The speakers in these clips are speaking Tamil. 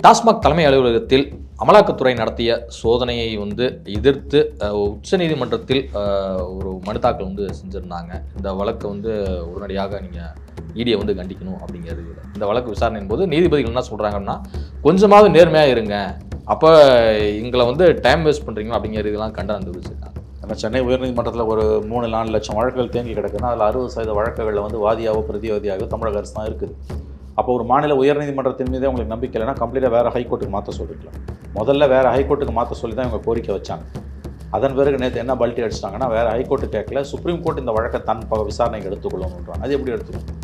டாஸ்மாக் தலைமை அலுவலகத்தில் அமலாக்கத்துறை நடத்திய சோதனையை எதிர்த்து உச்சநீதிமன்றத்தில் ஒரு மனு தாக்கல் செஞ்சுருந்தாங்க. இந்த வழக்கை உடனடியாக நீங்கள் இடியை கண்டிக்கணும் அப்படிங்கிறது. இந்த வழக்கு விசாரணையின் போது நீதிபதிகள் என்ன சொல்கிறாங்கன்னா, கொஞ்சமாவது நேர்மையாக இருங்க, அப்போ எங்களை டைம் வேஸ்ட் பண்ணுறீங்களா அப்படிங்கிறதுலாம் கண்டனம் தெரிவிச்சிருக்காங்க. நம்ம சென்னை உயர்நீதிமன்றத்தில் ஒரு 3-4 லட்சம் வழக்குகள் தேங்கி கிடக்குன்னா அதில் 60% வழக்குகளில் வாதியாவோ பிரதிவாதியாகவோ தமிழக அரசு தான் இருக்குது. அப்போ ஒரு மாநில உயர்நீதிமன்றத்தின் மீதே உங்களுக்கு நம்பிக்கை இல்லைன்னா கம்ப்ளீட்டாக வேறு ஹைகோர்ட்டுக்கு மாற்ற சொல்லிக்கலாம். முதல்ல வேறு ஹைகோர்ட்டுக்கு மாற்ற சொல்லி தான் இவங்க கோரிக்கை வச்சாங்க. அதன் பிறகு நேற்று என்ன பல்ட்டி அடிச்சிட்டாங்கன்னா, வேறு ஹைகோர்ட்டு கேட்கல, சுப்ரீம் கோர்ட் இந்த வழக்கை தன் விசாரணைக்கு எடுத்துக்கொள்ளணுன்றாங்க. அது எப்படி எடுத்துக்கணும்?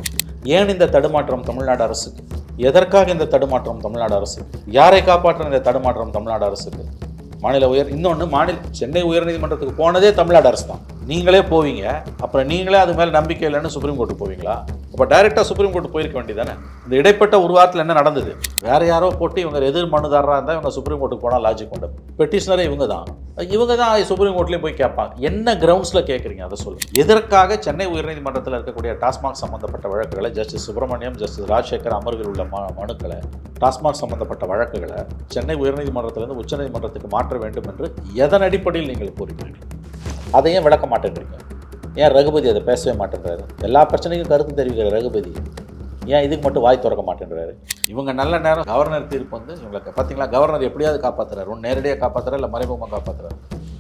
ஏன் இந்த தடுமாற்றம் தமிழ்நாடு அரசுக்கு? எதற்காக இந்த தடுமாற்றம் தமிழ்நாடு அரசுக்கு? யாரை காப்பாற்ற இந்த தடுமாற்றம் தமிழ்நாடு அரசுக்கு? சென்னை உயர்நீதிமன்றத்துக்கு போனதே தமிழ்நாடு அரசு தான். நீங்களே போவீங்க, அப்புறம் நீங்களே அது மேலே நம்பிக்கை இல்லைன்னு சுப்ரீம் கோர்ட்டு போவீங்களா? அப்போ டைரெக்டாக சுப்ரீம் கோர்ட்டு போயிருக்க வேண்டியதானே. இந்த இடைப்பட்ட ஒரு வாரத்தில் என்ன நடந்தது? வேறு யாரோ போட்டு இவங்க எதிர் மனுதாரராக இருந்தால் இவங்க சுப்ரீம் கோர்ட்டுக்கு போனால் லாஜிக் கொண்டு பெட்டிஷனரே இவங்க தான் சுப்ரீம் கோர்ட்லேயும் போய் கேட்பாங்க. என்ன கிரவுண்ட்ஸில் கேட்குறீங்க அதை சொல்லுங்கள். எதற்காக சென்னை உயர்நீதிமன்றத்தில் இருக்கக்கூடிய டாஸ்மாக் சம்மந்தப்பட்ட வழக்குகளை, ஜஸ்டிஸ் சுப்பிரமணியம், ஜஸ்டிஸ் ராஜசேகர் அமர்வில் உள்ள மனுக்களை, டாஸ்மாக் சம்மந்தப்பட்ட வழக்குகளை சென்னை உயர்நீதிமன்றத்திலிருந்து உச்சநீதிமன்றத்துக்கு மாற்ற வேண்டும் என்று எதன் அடிப்படையில் நீங்கள் கோருகிறீர்கள்? அதையும் விளக்க மாட்டேங்கிறீங்க. ஏன் ரகுபதி அதை பேசவே மாட்டேன்றாரு? எல்லா பிரச்சனைக்கும் கருத்து தெரிவிக்கிற ரகுபதி ஏன் இதுக்கு மட்டும் வாய் திறக்க மாட்டேன்றாரு? இவங்க நல்ல நேரம் கவர்னர் தீர்ப்பு இவங்களுக்கு பார்த்தீங்களா, கவர்னர் எப்படியாவது காப்பாற்றுறாரு. ஒன்று நேரடியாக காப்பாற்றுறாரு, இல்லை மறைமுகமாக காப்பாற்றுறாரு.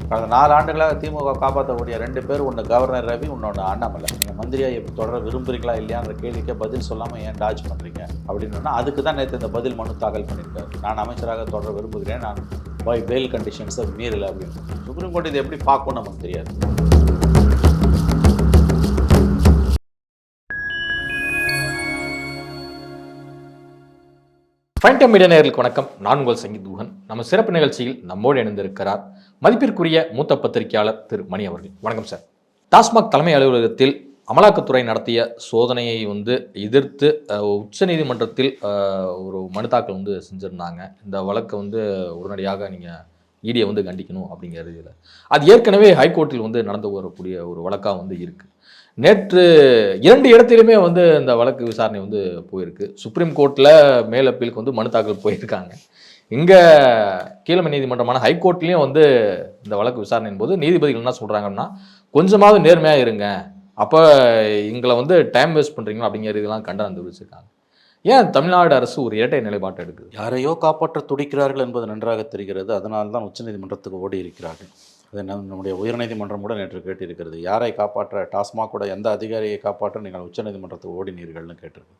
கடந்த 4 ஆண்டுகளாக திமுக காப்பாற்றக்கூடிய 2 பேர், ஒன்று கவர்னர் ரவி, இன்னொன்று அண்ணாமலை. நீங்கள் மந்திரியாக தொடர விரும்புகிறீங்களா இல்லையான்ற கேள்விக்கே பதில் சொல்லாமல் ஏன் டாச் பண்ணுறீங்க அப்படின்னு அதுக்கு தான் நேற்று இந்த பதில் மனு தாக்கல் பண்ணியிருக்காரு. நான் அமைச்சராக தொடர விரும்புகிறேன், நான் பை பெயில் கண்டிஷன்ஸை மீறலை அப்படின்னு. சுப்ரீம் கோர்ட் இது எப்படி பார்க்கும் நமக்கு தெரியாது. ஃபைன் டைம் மீடியா நேயர்களுக்கு வணக்கம். நான் உங்கள் சங்கீத் குஹன். நம்ம சிறப்பு நிகழ்ச்சியில் நம்மோடு இணைந்திருக்கிறார் மதிப்பிற்குரிய மூத்த பத்திரிகையாளர் திரு மணி அவர்கள். வணக்கம் சார். டாஸ்மாக் தலைமை அலுவலகத்தில் அமலாக்கத்துறை நடத்திய சோதனையை எதிர்த்து உச்சநீதிமன்றத்தில் ஒரு மனு தாக்கல் செஞ்சுருந்தாங்க. இந்த வழக்கை உடனடியாக நீங்கள் இடியை கண்டிக்கணும் அப்படிங்கிறது. அது ஏற்கனவே ஹைகோர்ட்டில் நடந்து வரக்கூடிய ஒரு வழக்காக இருக்குது. நேற்று 2 இடத்திலுமே இந்த வழக்கு விசாரணை போயிருக்கு. சுப்ரீம் கோர்ட்டில் மேல் அப்பீலுக்கு மனு தாக்கல் போயிருக்காங்க. இங்கே கீழமை நீதிமன்றமான ஹைகோர்ட்லேயும் இந்த வழக்கு விசாரணையின் போது நீதிபதிகள் என்ன சொல்கிறாங்கன்னா, கொஞ்சமாவது நேர்மையாக இருங்க, அப்போ எங்களை டைம் வேஸ்ட் பண்ணுறீங்களா அப்படிங்கிறதுலாம் கண்டனம் தெரிவிச்சிருக்காங்க. ஏன் தமிழ்நாடு அரசு ஒரு இரட்டை நிலைப்பாட்டை எடுக்குது? யாரையோ காப்பாற்ற துடிக்கிறார்கள் என்பது நன்றாக தெரிகிறது. அதனால்தான் உச்சநீதிமன்றத்துக்கு ஓடி இருக்கிறார்கள். அது நம்முடைய உயர்நீதிமன்றம் கூட நேற்று கேட்டிருக்கிறது. யாரை காப்பாற்ற, டாஸ்மாக் கூட எந்த அதிகாரியை காப்பாற்ற நீங்கள் உச்சநீதிமன்றத்துக்கு ஓடினீர்கள்னு கேட்டிருக்கு.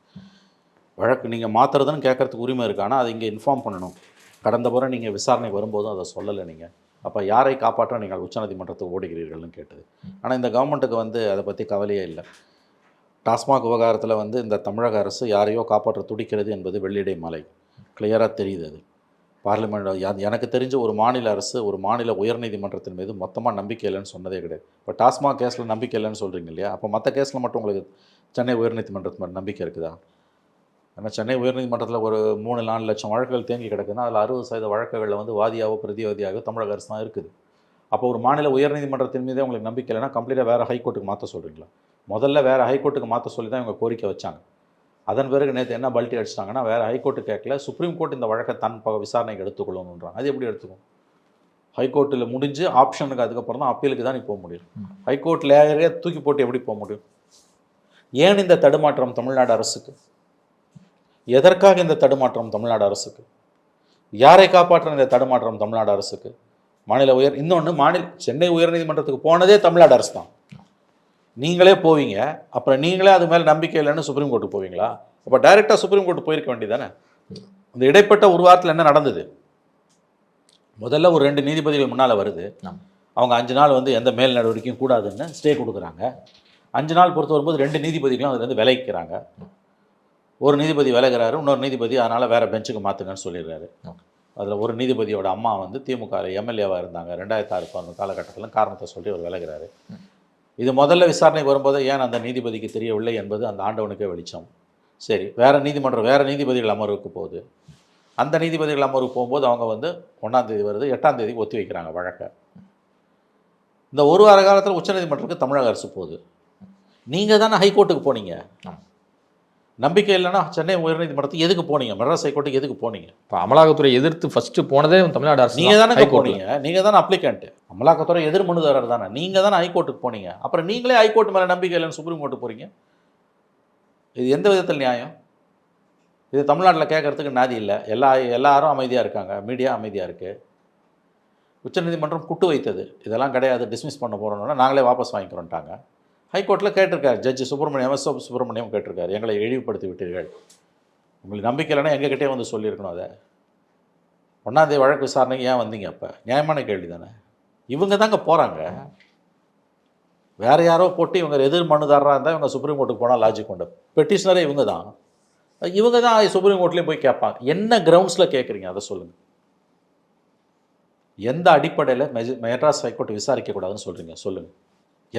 வழக்கு நீங்கள் மாற்றுறதுன்னு கேட்கறதுக்கு உரிமை இருக்குது, ஆனால் அதை இங்கே இன்ஃபார்ம் பண்ணணும். கடந்த முறை நீங்கள் விசாரணை வரும்போதும் அதை சொல்லலை. நீங்கள் அப்போ யாரை காப்பாற்ற நீங்கள் உச்சநீதிமன்றத்துக்கு ஓடுகிறீர்கள்னு கேட்டது. ஆனால் இந்த கவர்மெண்ட்டுக்கு அதை பற்றி கவலையே இல்லை. டாஸ்மாக் விவகாரத்தில் இந்த தமிழக அரசு யாரையோ காப்பாற்ற துடிக்கிறது என்பது வெள்ளிடை மலை கிளியராக தெரியுது. அது பார்லிமெண்ட் எனக்கு தெரிஞ்ச ஒரு மாநில அரசு ஒரு மாநில உயர்நீதிமன்றத்தின் மீது மொத்தமாக நம்பிக்கை இல்லைன்னு சொன்னதே கிடையாது. இப்போ டாஸ்மாக் கேஸில் நம்பிக்கை இல்லைன்னு சொல்கிறீங்க இல்லையா? அப்போ மற்ற கேஸில் மட்டும் உங்களுக்கு சென்னை உயர்நீதிமன்றத்து மேலே நம்பிக்கை இருக்குதா? ஏன்னா சென்னை உயர்நீதிமன்றத்தில் ஒரு 3-4 லட்சம் வழக்குகள் தேங்கி கிடக்குன்னா அதில் 60% வழக்குகளில் வாதியாவோ பிரதிவாதியாகவோ தமிழக அரசு தான் இருக்குது. அப்போ ஒரு மாநில உயர்நீதிமன்றத்தின் மீதே உங்களுக்கு நம்பிக்கை இல்லைன்னா கம்ப்ளீட்டாக வேறு ஹைகோர்ட்டுக்கு மாற்ற சொல்கிறீங்களா? முதல்ல வேறு ஹைகோர்ட்டுக்கு மாற்ற சொல்லி தான் இவங்க கோரிக்கை வச்சாங்க. அதன் பிறகு நேற்று என்ன பல்ட்டி அடிச்சிட்டாங்கன்னா, வேறு ஹைகோர்ட்டு கேட்கல, சுப்ரீம் கோர்ட் இந்த வழக்கை தன் விசாரணைக்கு எடுத்துக்கொள்ளணுன்றாங்க. அது எப்படி எடுத்துக்கும்? ஹைகோர்ட்டில் முடிஞ்சு ஆப்ஷனுக்கு அதுக்கப்புறம் தான் அப்பீலுக்கு தான் நீ போக முடியும். ஹைகோர்ட் லேயரே தூக்கி போட்டு எப்படி போக முடியும்? ஏன் இந்த தடுமாற்றம் தமிழ்நாடு அரசுக்கு? எதற்காக இந்த தடுமாற்றம் தமிழ்நாடு அரசுக்கு? யாரை காப்பாற்ற இந்த தடுமாற்றம் தமிழ்நாடு அரசுக்கு? சென்னை உயர்நீதிமன்றத்துக்கு போனதே தமிழ்நாடு அரசு தான். நீங்களே போவீங்க, அப்புறம் நீங்களே அது மேலே நம்பிக்கை இல்லைன்னு சுப்ரீம் கோர்ட்டு போவீங்களா? அப்போ டைரெக்டாக சுப்ரீம் கோர்ட்டு போயிருக்க வேண்டியதானே. இந்த இடைப்பட்ட ஒரு வாரத்தில் என்ன நடந்தது? முதல்ல ஒரு 2 நீதிபதிகள் முன்னால் வருது. அவங்க 5 நாள் எந்த மேல் நடவடிக்கையும் கூடாதுன்னு ஸ்டே கொடுக்குறாங்க. 5 நாள் பொறுத்து வரும்போது 2 நீதிபதிகளும் அதுலேருந்து விலகிக்கிறாங்க. ஒரு நீதிபதி விலகிறாரு, இன்னொரு நீதிபதி அதனால் வேறு பெஞ்சுக்கு மாற்றுங்கன்னு சொல்லிடுறாரு. அதில் ஒரு நீதிபதியோட அம்மா திமுக எம்எல்ஏவாக இருந்தாங்க 2006 அந்த காலகட்டத்தில். காரணத்தை சொல்லி அவர் விலகிறாரு. இது முதல்ல விசாரணை வரும்போது ஏன் அந்த நீதிபதிக்கு தெரியவில்லை என்பது அந்த ஆண்டவனுக்கே வெளிச்சம். சரி, வேறு நீதிபதிகள் அமர்வுக்கு போகுது. அந்த நீதிபதிகள் அமர்வுக்கு போகும்போது அவங்க 1ஆம் தேதி வருது, 8ஆம் தேதிக்கு ஒத்தி வைக்கிறாங்க வழக்கை. இந்த ஒரு வார காலத்தில் உச்சநீதிமன்றத்துக்கு தமிழக அரசு போகுது. நீங்கள் தானே ஹைகோர்ட்டுக்கு போனீங்க. நம்பிக்கை இல்லைன்னா சென்னை உயர்நீதிமன்றத்துக்கு எதுக்கு போனீங்க? மெட்ராஸ் ஹைகோர்ட்டுக்கு எதுக்கு போனீங்க? இப்போ அமலாக்கத்துறை எதிர்த்து ஃபர்ஸ்ட் போனதே தமிழ்நாடு அரசு. நீங்கள் தானே ஹைகோர்ட்ல போனீங்க, நீங்கள் தானே அப்ளிகண்ட். அமலாக்கத்துறை எதிர் மனுதாரர் தானே, நீங்கள் தானே ஹைகோர்ட்டுக்கு போனீங்க. அப்புறம் நீங்களே ஹைகோர்ட் மேலே நம்பிக்கை இல்லைன்னு சுப்ரீம் கோர்ட்டு போகிறீங்க. இது எந்த விதத்தில் நியாயம்? இது தமிழ்நாட்டில் கேட்கறதுக்கு நாதி இல்லை. எல்லாரும் அமைதியாக இருக்காங்க, மீடியா அமைதியாக இருக்குது. உச்சநீதிமன்றம் குட்டு வைத்தது, இதெல்லாம் கிடையாது, டிஸ்மிஸ் பண்ண போகிறோன்னா நாங்களே வாபஸ் வாங்கிக்கிறோன்ட்டாங்க. ஹைகோர்ட்டில் கேட்டிருக்காரு ஜட்ஜி சுப்பிரமணியம், சுப்பிரமணியம் கேட்டிருக்காரு, எங்களை இழிவுபடுத்தி விட்டீர்கள், உங்களுக்கு நம்பிக்கை இல்லைன்னா எங்ககிட்டே வந்து சொல்லியிருக்கணும். அதை 1ஆம் தேதி வழக்கு விசாரணைக்கு ஏன் வந்தீங்க? அப்போ நியாயமான கேள்வி தானே. இவங்க தாங்க போகிறாங்க, வேறு யாரோ போட்டு இவங்க எதிர் மனுதாரராக இருந்தால் இவங்க சுப்ரீம் கோர்ட்டுக்கு போனால் லாஜிக் கொண்டு. பெட்டிஷனரே இவங்க தான் சுப்ரீம் கோர்ட்லேயும் போய் கேட்பாங்க. என்ன கிரவுண்ட்ஸில் கேட்குறீங்க அதை சொல்லுங்கள். எந்த அடிப்படையில் மெட்ராஸ் ஹைகோர்ட் விசாரிக்கக்கூடாதுன்னு சொல்கிறீங்க? சொல்லுங்கள்.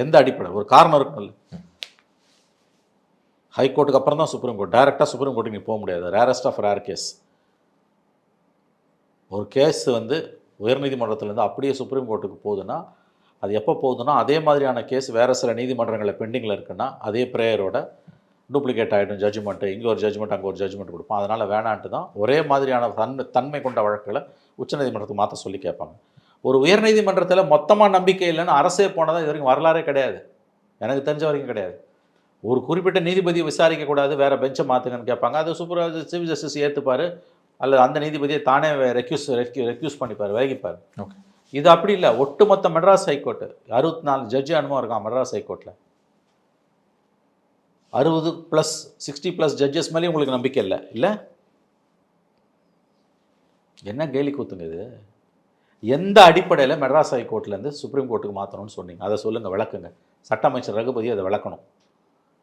எந்த அடிப்படை? ஒரு காரணம் இருக்குல்ல. ஹைகோர்ட்டுக்கு அப்புறம் தான் சுப்ரீம் கோர்ட், டைரெக்டாக சுப்ரீம் கோர்ட்டுக்கு நீ போக முடியாது. Rarest of rare case. ஒரு கேஸ் உயர்நீதிமன்றத்துலேருந்து அப்படியே சுப்ரீம் கோர்ட்டுக்கு போகுதுன்னா அது எப்போ போகுதுன்னா, அதே மாதிரியான கேஸ் வேறு சில நீதிமன்றங்களில் பெண்டிங்கில் இருக்குன்னா அதே ப்ரேயரோட டூப்ளிகேட் ஆகிடும் ஜட்ஜ்மெண்ட்டு. இங்கே ஒரு ஜட்ஜ்மெண்ட் அங்கே ஒரு ஜட்ஜ்மெண்ட் கொடுப்பான். அதனால் வேணான்ட்டு தான் ஒரே மாதிரியான தன்மை கொண்ட வழக்குகளை உச்சநீதிமன்றத்துக்கு மாற்ற சொல்லி கேட்பாங்க. ஒரு உயர்நீதிமன்றத்தில் மொத்தமாக நம்பிக்கை இல்லைன்னு அரசே போனதாக இது வரைக்கும் வரலாறே கிடையாது, எனக்கு தெரிஞ்ச வரைக்கும் கிடையாது. ஒரு குறிப்பிட்ட நீதிபதியை விசாரிக்கக்கூடாது, வேறு பெஞ்சை மாற்றுங்கன்னு கேட்பாங்க. அது சீஃப் ஜஸ்டிஸ் ஏற்றுப்பார், அல்லது அந்த நீதிபதியை தானே ரெக்யூஸ் பண்ணிப்பார், விலகிப்பார். ஓகே. இது அப்படி இல்லை. ஒட்டுமொத்த மெட்ராஸ் ஹைகோர்ட்டு 64 ஜட்ஜி அனுபவம் இருக்கான் மெட்ராஸ் ஹைகோர்ட்டில். 60+ 60+ ஜட்ஜஸ் மேலேயும் உங்களுக்கு நம்பிக்கை இல்லை இல்லை? என்ன கேலி கூத்துங்க இது? எந்த அடிப்படையில் மெட்ராஸ் ஹைகோர்ட்லேருந்து சுப்ரீம் கோர்ட்டுக்கு மாற்றணும்னு சொன்னீங்க? அதை சொல்லுங்கள், விளக்குங்க. சட்ட அமைச்சர் ரகுபதி அதை விளக்கணும்.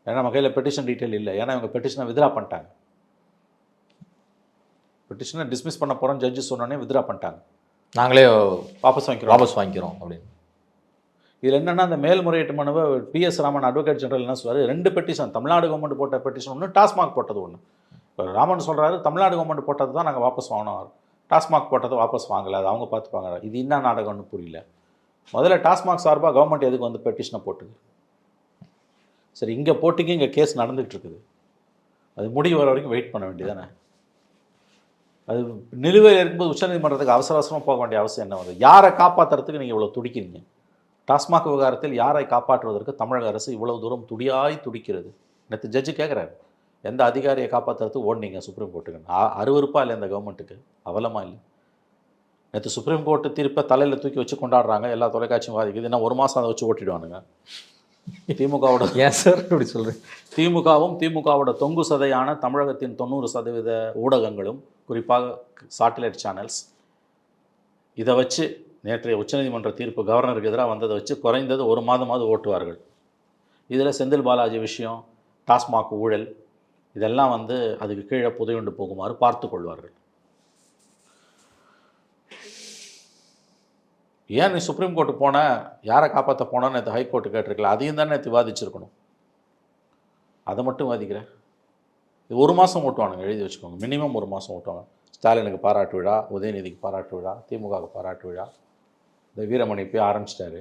ஏன்னா நம்ம கையில் பெட்டிஷன் டீட்டெயில் இல்லை. ஏன்னா இவங்க பெட்டிஷனை வித்ரா பண்ணிட்டாங்க. பெட்டிஷனை டிஸ்மிஸ் பண்ண போகிறோம் ஜட்ஜி சொன்னோன்னே வித்ரா பண்ணிட்டாங்க. நாங்களே வாபஸ் வாங்கிக்கிறோம் அப்படின்னு. இதில் என்னென்னா, அந்த மேல்முறையீட்டு மனுவை PS ராமன் அட்வொகேட் ஜெனரல் என்ன சொல்றாரு, 2 பெட்டிஷன், தமிழ்நாடு கவர்மெண்ட் போட்ட பெட்டிஷன் ஒன்று, டாஸ்மாக் போட்டது ஒன்று. இப்போ ராமன் சொல்கிறாரு தமிழ்நாடு கவர்மெண்ட் போட்டது தான் நாங்கள் வாபஸ் வாங்கினோம், டாஸ்மாக் போட்டதை வாபஸ் வாங்கலை, அது அவங்க பார்த்துப்பாங்க. இது என்ன நாடகம்னு புரியல. முதல்ல டாஸ்மாக் சார்பாக கவர்மெண்ட் எதுக்கு பெட்டிஷனை போட்டுது? சரி, இங்கே போட்டிக்கு இங்கே கேஸ் நடந்துகிட்டு இருக்குது, அது முடிவு வர வரைக்கும் வெயிட் பண்ண வேண்டியதானே. அது நிலுவையில் இருக்கும்போது உச்சநீதிமன்றத்துக்கு அவசரமாக போக வேண்டிய அவசியம் என்ன வருது? யாரை காப்பாற்றுறதுக்கு நீங்கள் இவ்வளோ துடிக்கிறீங்க? டாஸ்மாக் விவகாரத்தில் யாரை காப்பாற்றுவதற்கு தமிழக அரசு இவ்வளவு தூரம் துடிக்கிறது? நேற்று ஜட்ஜு கேட்குறாரு, எந்த அதிகாரியை காப்பாற்றுறதுக்கு ஓடினீங்க சுப்ரீம் கோர்ட்டுக்கு? அருவருப்பா இல்லை இந்த கவர்மெண்ட்டுக்கு? அவலமா இல்லை? நேற்று சுப்ரீம் கோர்ட்டு தீர்ப்பை தலையில் தூக்கி வச்சு கொண்டாடுறாங்க, எல்லா தொலைக்காட்சியும் வாதிக்குது. இன்னும் 1 மாதம் அதை வச்சு ஓட்டிடுவானுங்க. திமுகவோட ஏன் சார் இப்படி சொல்கிறேன்? திமுகவோட தொங்கு சதையான தமிழகத்தின் 90% ஊடகங்களும், குறிப்பாக சாட்டிலைட் சேனல்ஸ், இதை வச்சு நேற்றைய உச்சநீதிமன்ற தீர்ப்பு கவர்னருக்கு எதிராக வந்ததை வச்சு குறைந்தது 1 மாதமாவது ஓட்டுவார்கள். இதில் செந்தில் பாலாஜி விஷயம், டாஸ்மாக் ஊழல், இதெல்லாம் அதுக்கு கீழே புதையுண்டு போகுமாறு பார்த்து கொள்வார்கள். ஏன் நீ சுப்ரீம் கோர்ட்டு போன, யாரை காப்பாற்ற போனோன்னு நேற்று ஹைகோர்ட்டு கேட்டிருக்கல, அதையும் தானே நேற்று விவாதிச்சிருக்கணும். அதை மட்டும் விவாதிக்கிறேன். இது 1 மாதம் ஓட்டுவானுங்க, எழுதி வச்சுக்கோங்க. மினிமம் 1 மாதம் ஓட்டுவாங்க. ஸ்டாலினுக்கு பாராட்டு விழா, உதயநிதிக்கு பாராட்டு விழா, திமுகவுக்கு பாராட்டு விழா. இந்த வீரமணி போய் ஆரம்பிச்சிட்டாரு.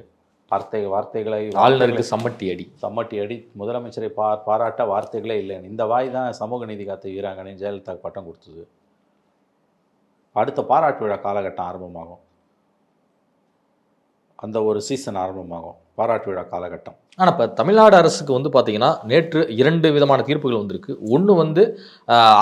வார்த்தைகளை ஆளுநருக்கு சம்மட்டி அடி, முதலமைச்சரை பாராட்ட வார்த்தைகளே இல்லைன்னு. இந்த வாய் தான் சமூக நீதி காத்த வீராங்கன்னு ஜெயலலிதாவுக்கு பட்டம் கொடுத்தது. அடுத்த பாராட்டு விழா காலகட்டம் ஆரம்பமாகும், அந்த ஒரு சீசன் ஆரம்பமாகும், பாராட்டு விழா காலகட்டம். ஆனால் இப்போ தமிழ்நாடு அரசுக்கு பார்த்தீங்கன்னா நேற்று 2 விதமான தீர்ப்புகள் வந்திருக்கு. ஒன்று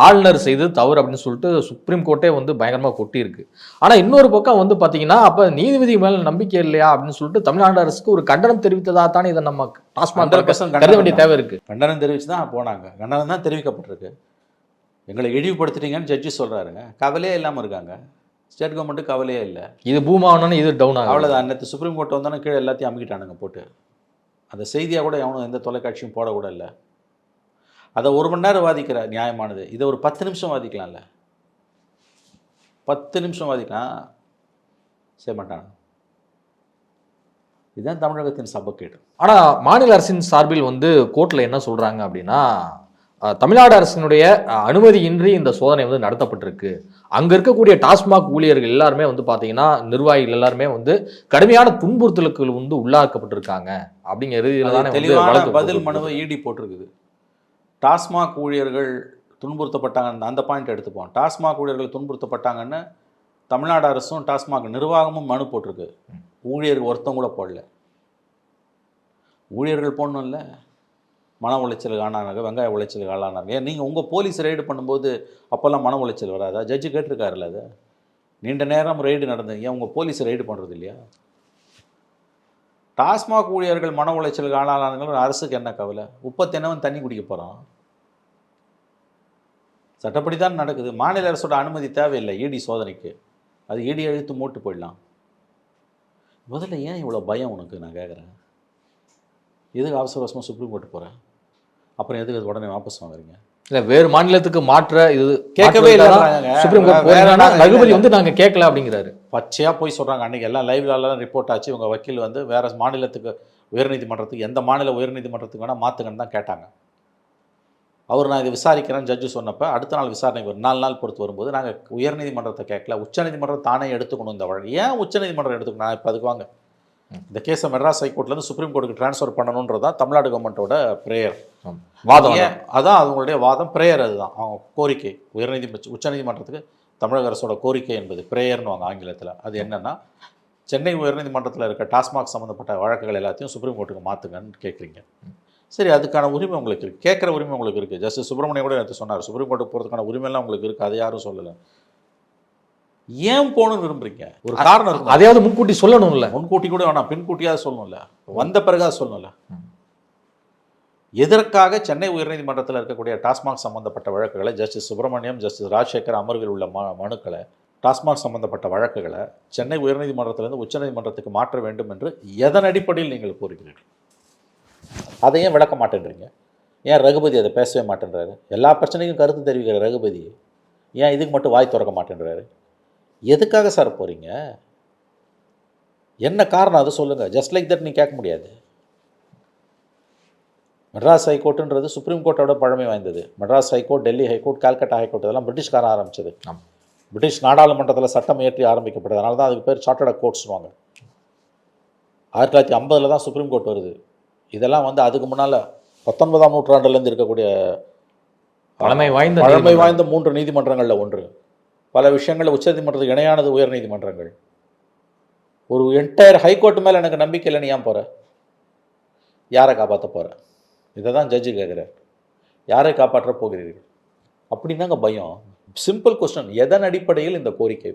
ஆளுநர் செய்து தவறு அப்படின்னு சொல்லிட்டு சுப்ரீம் கோர்ட்டே பயங்கரமாக கொட்டியிருக்கு. ஆனால் இன்னொரு பக்கம் பார்த்தீங்கன்னா அப்போ நீதிபதி மேலே நம்பிக்கை இல்லையா அப்படின்னு சொல்லிட்டு தமிழ்நாடு அரசுக்கு ஒரு கண்டனம் தெரிவித்ததாக தானே இதை நம்ம டாஸ்மாக் கருத வேண்டிய தேவை இருக்குது. கண்டனம் தெரிவித்து தான் போனாங்க, கண்டனம் தான் தெரிவிக்கப்பட்டிருக்கு. எங்களை இழிவுபடுத்திட்டீங்கன்னு ஜட்ஜி சொல்கிறாருங்க. கவலையே இல்லாமல் இருக்காங்க. ஸ்டேட் கவர்மெண்ட்டு கவலையே இல்லை. இது பூம் ஆகணும்னு இது டவுன் ஆகும், அவ்வளோதான். நேற்று சுப்ரீம் கோர்ட் வந்தோன்னே கீழே எல்லாத்தையும் அமுக்கிட்டானுங்க போட்டு. அந்த செய்தியாக கூட எவனும் எந்த தொலைக்காட்சியும் போடக்கூட இல்லை. அதை 1 மணி நேரம் வாதிக்கிற நியாயமானது, இதை ஒரு 10 நிமிஷம் வாதிக்கலாம்ல. 10 நிமிஷம் வாதிக்கலாம், செய்ய மாட்டாங்க. இதுதான் தமிழகத்தின் சபக்கேடு. ஆனால் மாநில அரசின் சார்பில் கோர்ட்டில் என்ன சொல்கிறாங்க அப்படின்னா, தமிழ்நாடு அரசினுடைய அனுமதியின்றி இந்த சோதனை நடத்தப்பட்டிருக்கு. அங்கே இருக்கக்கூடிய டாஸ்மாக் ஊழியர்கள் எல்லாருமே பார்த்தீங்கன்னா, நிர்வாகிகள் எல்லாருமே கடுமையான துன்புறுத்தலுக்கு உள்ளாக்கப்பட்டிருக்காங்க அப்படிங்கிற ரீதியில் தானே தெளிவான பதில் மனுவை ED போட்டிருக்குது. டாஸ்மாக் ஊழியர்கள் துன்புறுத்தப்பட்டாங்க, அந்த பாயிண்ட் எடுத்துப்போம். டாஸ்மாக் ஊழியர்கள் துன்புறுத்தப்பட்டாங்கன்னு தமிழ்நாடு அரசும் டாஸ்மாக் நிர்வாகமும் மனு போட்டிருக்கு. ஊழியர்கள் ஒருத்தம் கூட போடல. ஊழியர்கள் போடணும் இல்லை, மன உளைச்சலுக்கு ஆளானாங்க, வெங்காய உளைச்சலுக்கு ஆளானாங்க. ஏன் நீங்கள் உங்கள் போலீஸ் ரெய்டு பண்ணும்போது அப்போல்லாம் மன உளைச்சல் வராதா? ஜட்ஜு கேட்டிருக்காருல்ல, அதை நீண்ட நேரம் ரெய்டு நடந்தது, ஏன் உங்கள் போலீஸ் ரெய்டு பண்ணுறது இல்லையா? டாஸ்மாக் ஊழியர்கள் மன உளைச்சலுக்கு ஆளானாங்க, அரசுக்கு என்ன கவலை? உப்பத்தென்னவன் தண்ணி குடிக்க போகிறான். சட்டப்படி தான் நடக்குது. மாநில அரசோட அனுமதி தேவையில்லை இடி சோதனைக்கு. அது இடி எழுத்து மூட்டு போயிடலாம். முதல்ல ஏன் இவ்வளோ பயம் உனக்கு? நான் கேட்குறேன், எதுக்கு அவசர அவசரமாக சுப்ரீம் கோர்ட்டு போகிறேன்? அப்புறம் எதுக்கு அது உடனே வாபஸ் வாங்குறீங்க? இல்லை, வேறு மாநிலத்துக்கு மாற்ற இது கேட்கவே இல்லை. சுப்ரீம் கோர்ட் ரகுபதி வந்து நாங்கள் கேட்கல அப்படிங்கிறாரு. பச்சையாக போய் சொல்கிறாங்க. அன்றைக்கி எல்லாம் லைவ்லாம் ரிப்போர்ட் ஆச்சு. இவங்க வக்கீல் வந்து வேறு மாநிலத்துக்கு உயர்நீதிமன்றத்துக்கு, எந்த மாநில உயர்நீதிமன்றத்துக்கு வேணால் மாற்றுங்கன்னு தான் கேட்டாங்க. அவர் நான் இதை விசாரிக்கிறேன்னு ஜட்ஜு சொன்னப்போ அடுத்த நாள் விசாரணைக்கு ஒரு 4 நாள் பொறுத்து வரும்போது நாங்கள் உயர்நீதிமன்றத்தை கேட்கல, உச்சநீதிமன்றம் தானே எடுத்துக்கணும் இந்த வழக்கு. ஏன் உச்சநீதிமன்றம் எடுத்துக்கணும்? நான் இப்போ அதுக்கு வாங்க, இந்த கேஸை மெட்ராஸ் ஹைகோர்ட்லேருந்து சுப்ரீம் கோர்ட்டுக்கு ட்ரான்ஸ்ஃபர் பண்ணணுன்றது தான் தமிழ்நாடு கவர்மெண்ட்டோட ப்ரேயர் வாதம். அதான் அவங்களுடைய வாதம், ப்ரேயர். அதுதான் அவங்க கோரிக்கை. உச்சநீதிமன்றத்துக்கு தமிழக அரசோட கோரிக்கை என்பது ப்ரேயர்னு வாங்க ஆங்கிலத்தில். அது என்னென்னா, சென்னை உயர்நீதிமன்றத்தில் இருக்க டாஸ்மாக் சம்மந்தப்பட்ட வழக்குகள் எல்லாத்தையும் சுப்ரீம் கோர்ட்டுக்கு மாற்றுங்கன்னு கேட்குறீங்க. சரி, அதுக்கான உரிமை உங்களுக்கு இருக்குது, கேட்குற உரிமை உங்களுக்கு இருக்குது. ஜஸ்டிஸ் சுப்பிரமணியம் கூட எடுத்து சொன்னார், சுப்ரீம் கோர்ட்டுக்கு போகிறதுக்கான உரிமையெல்லாம் உங்களுக்கு இருக்குது, அதை யாரும் சொல்லலை. ஏன் போகணும்னு விரும்புறீங்க? ஒரு காரணம் இருக்கும். அதையாவது முன்கூட்டி சொல்லணும்ல. முன்கூட்டி கூட வேணாம், பின்கூட்டியாவது சொல்லணும்ல, வந்த பிறகாவது சொல்லணும்ல. எதற்காக சென்னை உயர்நீதிமன்றத்தில் இருக்கக்கூடிய டாஸ்மாக் சம்பந்தப்பட்ட வழக்குகளை ஜஸ்டிஸ் சுப்பிரமணியம், ஜஸ்டிஸ் ராஜசேகர் அமர்வில் உள்ள மனுக்களை, டாஸ்மாக் சம்பந்தப்பட்ட வழக்குகளை சென்னை உயர்நீதிமன்றத்திலிருந்து உச்சநீதிமன்றத்துக்கு மாற்ற வேண்டும் என்று எதன் அடிப்படையில் நீங்கள் கோருகிறீர்கள்? அதையும் விளக்க மாட்டேன்றீங்க. ஏன் ரகுபதி அதை பேசவே மாட்டேன்றாரு? எல்லா பிரச்சனைக்கும் கருத்து தெரிவிக்கிற ரகுபதி ஏன் இதுக்கு மட்டும் வாய் திறக்க மாட்டேன்றாரு? எதுக்காக சார் போகிறீங்க? என்ன காரணம் அதை சொல்லுங்கள். ஜஸ்ட் லைக் தட் நீ கேட்க முடியாது. மெட்ராஸ் ஹைகோர்ட்டுன்றது சுப்ரீம் கோர்ட்டோட பழமை வாய்ந்தது. Madras high court, Delhi high court, Calcutta high court இதெல்லாம் பிரிட்டிஷ்காரன் ஆரம்பிச்சது. பிரிட்டிஷ் நாடாளுமன்றத்தில் சட்டம் இயற்றி ஆரம்பிக்கப்பட்டது. அதனால தான் அதுக்கு பேர் சார்ட்டர்ட் கோர்ட்ஸ்னுவாங்க. 1950 தான் சுப்ரீம் கோர்ட் வருது. இதெல்லாம் வந்து அதுக்கு முன்னால் 19ஆம் நூற்றாண்டுலேருந்து இருக்கக்கூடிய பழமை வாய்ந்த 3 நீதிமன்றங்களில் ஒன்று. பல விஷயங்களில் உச்சநீதிமன்றத்துக்கு இணையானது உயர் நீதிமன்றங்கள். ஒரு என்டையர் ஹைகோர்ட் மேலே எனக்கு நம்பிக்கை இல்லைன்னு ஏன் போகிற? யாரை காப்பாற்ற போகிற? இதை தான் ஜட்ஜு கேட்குறார். யாரை காப்பாற்ற போகிறீர்கள்? அப்படின்னாங்க பயம். சிம்பிள் கொஸ்டின், எதன் அடிப்படையில் இந்த கோரிக்கை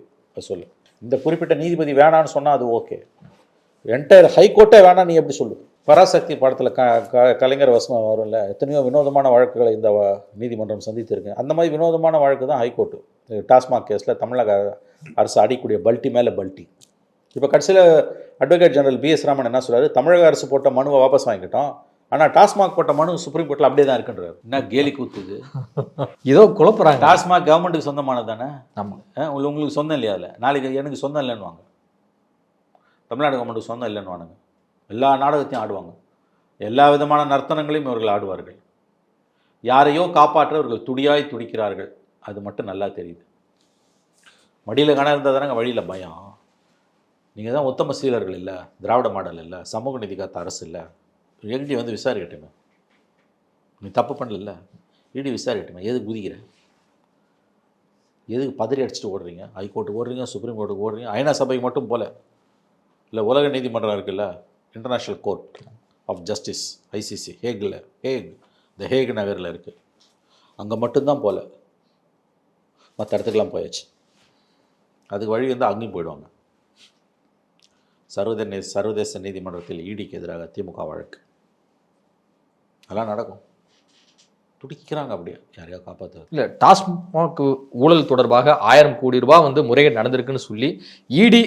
சொல்லு. இந்த குறிப்பிட்ட நீதிபதி வேணான்னு சொன்னால் அது ஓகே, என்டையர் ஹைகோர்ட்டே வேணாம் நீ எப்படி சொல்லு? பராசக்தி படத்தில் கலைஞர் வசனம் வரும்ல, எத்தனையோ வினோதமான வழக்குகளை இந்த நீதிமன்றம் சந்தித்திருக்கு. அந்த மாதிரி வினோதமான வழக்கு தான் ஹைகோர்ட்டு. டாஸ்மாக் கேஸில் தமிழக அரசு அடிக்கூடிய பல்ட்டி மேலே பல்ட்டி. இப்போ கடைசியில் அட்வொகேட் ஜெனரல் பிஎஸ் ராமன் என்ன சொல்கிறாரு? தமிழக அரசு போட்ட மனுவை வாபஸ் வாங்கிட்டோம், ஆனால் டாஸ்மாக் போட்ட மனு சுப்ரீம் கோர்ட்டில் அப்படியே தான் இருக்குன்றார். என்ன கேலி கூத்துது? ஏதோ குழப்பறாங்க. டாஸ்மாக் கவர்மெண்ட்டுக்கு சொந்தமானது தானே? ஆமாம், உங்களுக்கு சொந்தம் இல்லையா? அதில் நாளைக்கு எனக்கு சொந்தம் இல்லைன்னு வாங்க, தமிழ்நாடு கவர்மெண்ட்டுக்கு சொந்தம் இல்லைன்னு வாங்க. எல்லா நாடகத்தையும் ஆடுவாங்க, எல்லா விதமான நர்த்தனங்களையும் இவர்கள் ஆடுவார்கள். யாரையோ காப்பாற்ற இவர்கள் துடியாய் துடிக்கிறார்கள், அது மட்டும் நல்லா தெரியுது. மடியில் கணம் இருந்தால் தானே வழியில் பயம். நீங்கள் தான் உத்தம சீலர்கள் இல்லை, திராவிட மாடல் இல்லை, சமூக நீதி காத்த அரசு இல்லை. இடி வந்து விசாரிக்கட்டுமே, நீ தப்பு பண்ணல, இடி விசாரிக்கட்டுமே. எதுக்கு குதிக்கிற? எதுக்கு பதறி அடிச்சுட்டு ஓடுறீங்க? ஹைகோர்ட்டுக்கு ஓடுறீங்க, சுப்ரீம் கோர்ட்டுக்கு ஓடுறீங்க. ஐநா சபைக்கு மட்டும் போல இல்லை, உலக நீதிமன்றம் இருக்குல்ல, international court of justice, ICC, the Hague நகரில் இருக்குது, அங்கே மட்டும்தான் போல, மற்ற இடத்துக்கெல்லாம் போயாச்சு. அதுக்கு வழி வந்து அங்கேயும் போயிடுவாங்க. சர்வதேச நீதிமன்றத்தில் ஈடிக்கு எதிராக திமுக வழக்கு, அதெல்லாம் நடக்கும். துடிக்கிறாங்க அப்படியே யாரையா காப்பாற்று. இல்லை, டாஸ்மாக் ஊழல் தொடர்பாக 1000 கோடி ரூபாய் வந்து முறைகேடு நடந்திருக்குன்னு சொல்லி இடி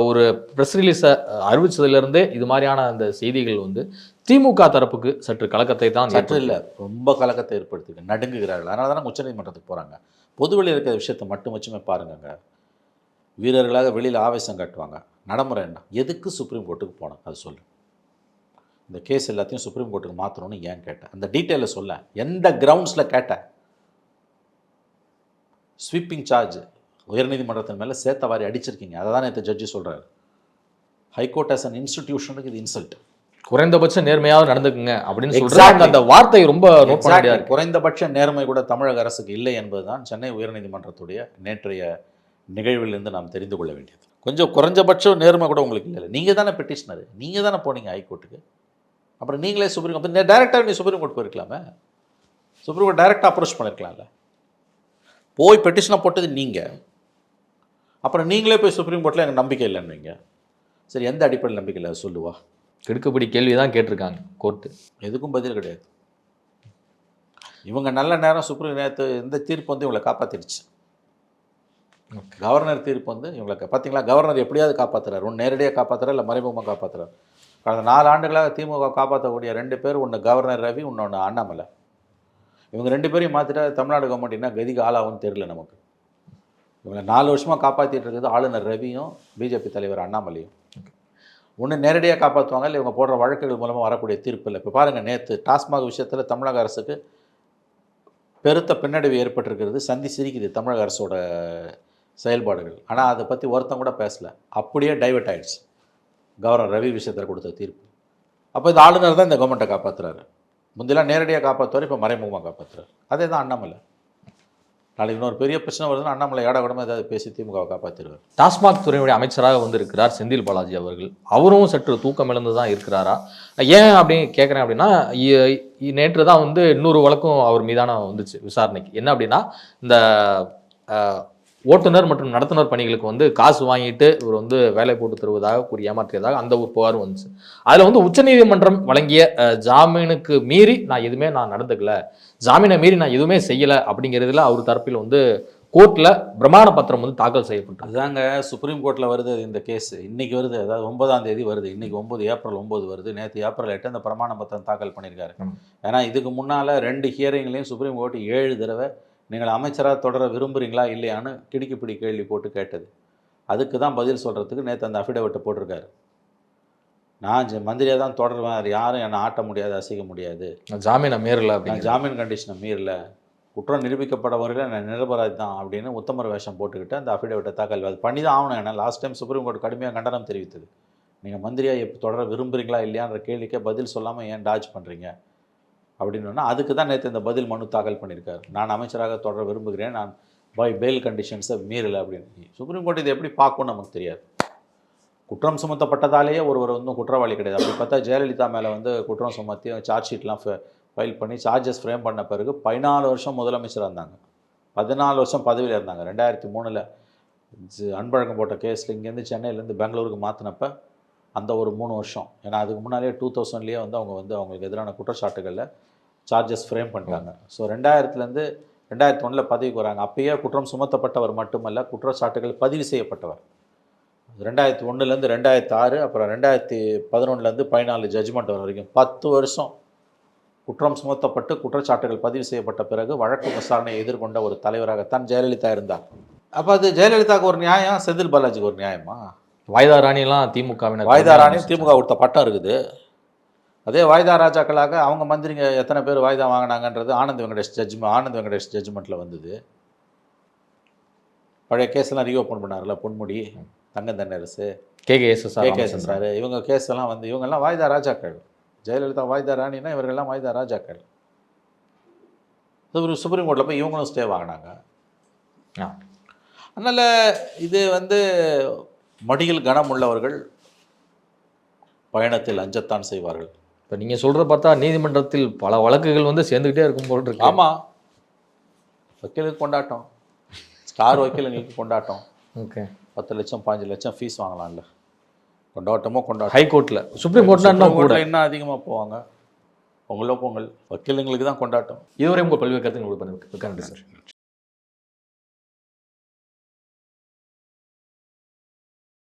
ஒரு ப்ரெஸ் ரிலீஸை அறிவிச்சதுலேருந்தே இது மாதிரியான அந்த செய்திகள் வந்து திமுக தரப்புக்கு சற்று கலக்கத்தை தான் சற்று இல்லை, ரொம்ப கலக்கத்தை ஏற்படுத்துங்க, நடுங்குகிறார்கள். அதனால தானே உச்சநீதிமன்றத்துக்கு போகிறாங்க. பொதுவெளியில் இருக்கிற விஷயத்தை மட்டும் வச்சுமே பாருங்கங்க. வீரர்களாக வெளியில் ஆவேசம் காட்டுவாங்க. நடைமுறை என்ன? எதுக்கு சுப்ரீம் கோர்ட்டுக்கு போனோம் அது சொல்லு. இந்த கேஸ் எல்லாத்தையும் சுப்ரீம் கோர்ட்டுக்கு மாற்றணும்னு ஏன் கேட்டேன்? அந்த டீட்டெயிலில் சொல்ல, எந்த கிரவுண்ட்ஸில் கேட்டேன்? ஸ்வீப்பிங் சார்ஜ் உயர்நீதிமன்றத்தின் மேலே சேர்த்த வாரி அடிச்சிருக்கீங்க, அதை தான் நேற்று ஜட்ஜி சொல்கிறார். ஹைகோர்ட் ஆஸ் அன் இன்ஸ்டிடியூஷனுக்கு இது இன்சல்ட். குறைந்தபட்ச நேர்மையாவது நடந்துக்குங்க அப்படின்னு Exactly. சொல்றாங்க. அந்த வார்த்தை ரொம்ப நோட் பண்ண Exactly. முடியாது. குறைந்தபட்ச நேர்மை கூட தமிழக அரசுக்கு இல்லை என்பதுதான் சென்னை உயர்நீதிமன்றத்துடைய நேற்றைய நிகழ்விலிருந்து நாம் தெரிந்து கொள்ள வேண்டியது. கொஞ்சம் குறைஞ்சபட்ச நேர்மை கூட உங்களுக்கு இல்லை. நீங்கள் தானே பெட்டிஷனர், நீங்கள் தானே போனீங்க ஹைகோர்ட்டுக்கு. அப்புறம் நீங்களே சுப்ரீம் கோர்ட் டைரெக்டாக நீ சுப்ரீம் கோர்ட் போயிருக்கலாமே. சுப்ரீம் கோர்ட் டைரெக்டாக அப்ரோச் பண்ணியிருக்கலாம்ல. போய் பெட்டிஷனை போட்டது நீங்கள். அப்புறம் நீங்களே போய் சுப்ரீம் கோர்ட்டில் எனக்கு நம்பிக்கை இல்லைன்னு. சரி, எந்த அடிப்படையில் நம்பிக்கை இல்லை சொல்லுவா? கெடுக்கபடி கேள்வி தான் கேட்டிருக்காங்க கோர்ட்டு. எதுக்கும் பதில் கிடையாது. இவங்க நல்ல நேரம் சுப்ரீம் நேற்று இந்த தீர்ப்பு வந்து இவங்களை காப்பாற்றிடுச்சு. கவர்னர் தீர்ப்பு வந்து இவங்களுக்கு பார்த்தீங்களா, கவர்னர் எப்படியாவது காப்பாற்றுறாரு. ஒன்று நேரடியாக காப்பாற்றுறாரு, இல்லை மறைமுகமாக காப்பாற்றுறாரு. கடந்த 4 ஆண்டுகளாக திமுக காப்பாற்றக்கூடிய 2 பேர், ஒன்று கவர்னர் ரவி, இன்னொன்று அண்ணாமலை. இவங்க 2 பேரையும் மாற்றிட்டா தமிழ்நாடு கவர்மெண்ட் என்ன கதிக்கு ஆளாகும்னு தெரியல நமக்கு. இவங்களை 4 வருஷமாக காப்பாற்றிட்டு இருக்குது ஆளுநர் ரவியும் பிஜேபி தலைவர் அண்ணாமலையும். ஒன்று நேரடியாக காப்பாற்றுவாங்க, இல்லை இவங்க போடுற வழக்குகள் மூலமாக வரக்கூடிய தீர்ப்பு இல்லை. இப்போ பாருங்கள், நேற்று டாஸ்மாக் விஷயத்தில் தமிழக அரசுக்கு பெருத்த பின்னடைவு ஏற்பட்டிருக்கிறது. சந்தி சிரிக்குது தமிழக அரசோட செயல்பாடுகள். ஆனால் அதை பற்றி ஒருத்தம் கூட பேசலை. அப்படியே டைவர்ட் ஆகிடுச்சு கவர்னர் ரவி விஷயத்தில் கொடுத்த தீர்ப்பு. அப்போ இந்த ஆளுநர் தான் இந்த கவர்மெண்ட்டை காப்பாற்றுறாரு. முந்திலாம் நேரடியாக காப்பாற்றுவார், இப்போ மறைமுகமாக காப்பாற்றுறாரு. அதே தான் அண்ணாமலை. நாளைக்கு இன்னொரு பெரிய பிரச்சனை வருதுன்னா அண்ணாமலை ஏடாகூடமாக ஏதாவது பேசி திமுகவை காப்பாற்றிடுவார். டாஸ்மாக் துறையுடைய அமைச்சராக வந்திருக்கிறார் செந்தில் பாலாஜி அவர்கள். அவரும் சற்று தூக்கம் இழந்து தான் இருக்கிறாரா? ஏன் அப்படின்னு கேட்குறேன் அப்படின்னா, நேற்று தான் வந்து இன்னொரு வழக்கும் அவர் மீதான வந்துச்சு விசாரணைக்கு. என்ன அப்படின்னா, இந்த ஓட்டுநர் மற்றும் நடத்துனர் பணிகளுக்கு வந்து காசு வாங்கிட்டு இவர் வந்து வேலை போட்டு தருவதாக கூறி ஏமாற்றியதாக அந்த ஒரு புகாரும் வந்துச்சு. அதில் வந்து உச்சநீதிமன்றம் வழங்கிய ஜாமீனுக்கு மீறி நான் நடந்துக்கல, ஜாமீனை மீறி நான் எதுவுமே செய்யலை அப்படிங்கிறதுல அவர் தரப்பில் வந்து கோர்ட்டில் பிரமாண பத்திரம் வந்து தாக்கல் செய்யப்பட்டது. அதுதாங்க சுப்ரீம் கோர்ட்டில் வருது இந்த கேஸ். இன்றைக்கி வருது, அதாவது 9ஆம் தேதி வருது. இன்றைக்கி ஏப்ரல் 9 வருது. நேற்று ஏப்ரல் 8 அந்த பிரமாண பத்திரம் தாக்கல் பண்ணியிருக்காரு. ஏன்னா இதுக்கு முன்னால் 2 ஹியரிங்லேயும் சுப்ரீம் கோர்ட் 7 தடவை நீங்கள் அமைச்சராக தொடர விரும்புகிறீங்களா இல்லையான்னு கிடுக்கிப்பிடி கேள்வி போட்டு கேட்டது. அதுக்கு தான் பதில் சொல்கிறதுக்கு நேற்று அந்த அஃபிடவிட்டை போட்டிருக்காரு. நான் மந்திரியாக தான் தொடருவேன், யாரும் என்னை ஆட்ட முடியாது, அசைக்க முடியாது, ஜாமீனை மீறல, நான் ஜாமீன் கண்டிஷனை மீறல, குற்றம் நிரூபிக்கப்படவர்கள் நான் நிரபராதி தான் அப்படின்னு உத்தமர் வேஷம் போட்டுக்கிட்டு அந்த அஃபிடவிட்டை தாக்கல் அது பண்ணி தான் ஆகணும். ஏன்னா லாஸ்ட் டைம் சுப்ரீம் கோர்ட் கடுமையாக கண்டனம் தெரிவித்தது. நீங்கள் மந்திரியாக தொடர விரும்புகிறீங்களா இல்லையான்ற கேள்விக்கே பதில் சொல்லாமல் ஏன் டாஜ் பண்ணுறீங்க அப்படின்னு. அதுக்கு தான் நேற்று இந்த பதில் மனு தாக்கல் பண்ணியிருக்காரு. நான் அமைச்சராக தொடர விரும்புகிறேன், நான் பெயில் கண்டிஷன்ஸை மீறலை அப்படின்னு. சுப்ரீம் கோர்ட் இதை எப்படி பார்க்கணும்னு நமக்கு தெரியாது. குற்றம் சுமத்தப்பட்டதாலேயே ஒருவர் வந்து குற்றவாளி கிடையாது. அப்படி பார்த்தா ஜெயலலிதா மேலே வந்து குற்றம் சுமத்தி சார்ஜ் ஷீட்லாம் ஃபைல் பண்ணி சார்ஜஸ் ஃப்ரேம் பண்ண பிறகு 14 வருஷம் முதலமைச்சராக இருந்தாங்க, 14 வருஷம் பதவியில் இருந்தாங்க. 2003 அன்பழகம் போட்ட கேஸில் இங்கேருந்து சென்னையிலேருந்து பெங்களூருக்கு மாற்றினப்ப அந்த ஒரு 3 வருஷம். ஏன்னா அதுக்கு முன்னாலே 2000 வந்து அவங்களுக்கு எதிரான குற்றச்சாட்டுகளில் சார்ஜஸ் ஃப்ரேம் பண்ணிட்டாங்க. ஸோ 2000 2001 பதவிக்கு வராங்க. அப்பயே குற்றம் சுமத்தப்பட்டவர் மட்டுமல்ல, குற்றச்சாட்டுகள் பதிவு செய்யப்பட்டவர். 2001 2006 அப்புறம் 2011 14 ஜட்ஜ்மெண்ட் வர வரைக்கும் 10 வருஷம் குற்றம் சுமத்தப்பட்டு குற்றச்சாட்டுகள் பதிவு செய்யப்பட்ட பிறகு வழக்கு விசாரணையை எதிர்கொண்ட ஒரு தலைவராகத்தான் ஜெயலலிதா இருந்தார். அப்போ அது ஜெயலலிதாவுக்கு ஒரு நியாயம், செந்தில் பாலாஜிக்கு ஒரு நியாயமா? வாய்தா ராணிலாம் திமுகவினர், வாய்தா ராணியும் திமுக கொடுத்த பட்டம் இருக்குது. அதே வாய்தா ராஜாக்களாக அவங்க மந்திரிங்க எத்தனை பேர் வாய்தா வாங்கினாங்கன்றது ஆனந்த் வெங்கடேஷ் ஜட்ஜ்மெண்ட்டில் வந்தது. பழைய கேஸ்லாம் reopen பண்ணார்ல, Ponmudi, Thangam Thennarasu, KKS sir, இவங்க கேஸ் எல்லாம் வந்து இவங்கெல்லாம் வாய்தா ராஜாக்கள். ஜெயலலிதா வாய்தா ராணினா இவர்கள்லாம் வாய்தா ராஜாக்கள். ஒரு சுப்ரீம் கோர்ட்டில் போய் இவங்களும் ஸ்டே வாங்கினாங்க. அதனால் இது வந்து மடியில் கனம் உள்ளவர்கள் பயணத்தில் அஞ்சத்தான் செய்வார்கள். இப்போ நீங்கள் சொல்கிறத பார்த்தா நீதிமன்றத்தில் பல வழக்குகள் வந்து சேர்ந்துக்கிட்டே இருக்கும் போல் இருக்கு. ஆமாம், வக்கீலுக்கு கொண்டாட்டம், ஸ்டார் வக்கீலுங்களுக்கு கொண்டாட்டம். ஓகே, 10 லட்சம் 15 லட்சம் ஃபீஸ் வாங்கலாம்ல, கொண்டாட்டமோ கொண்டாட்டம். ஹைகோர்ட்டில், சுப்ரீம் கோர்ட்னா கூட இன்னும் அதிகமாக போவாங்க. பொங்கல் வக்கீலுங்களுக்கு தான் கொண்டாட்டம். இதுவரை உங்கள் பல்வேறு கருத்து உங்களுக்கு சார்.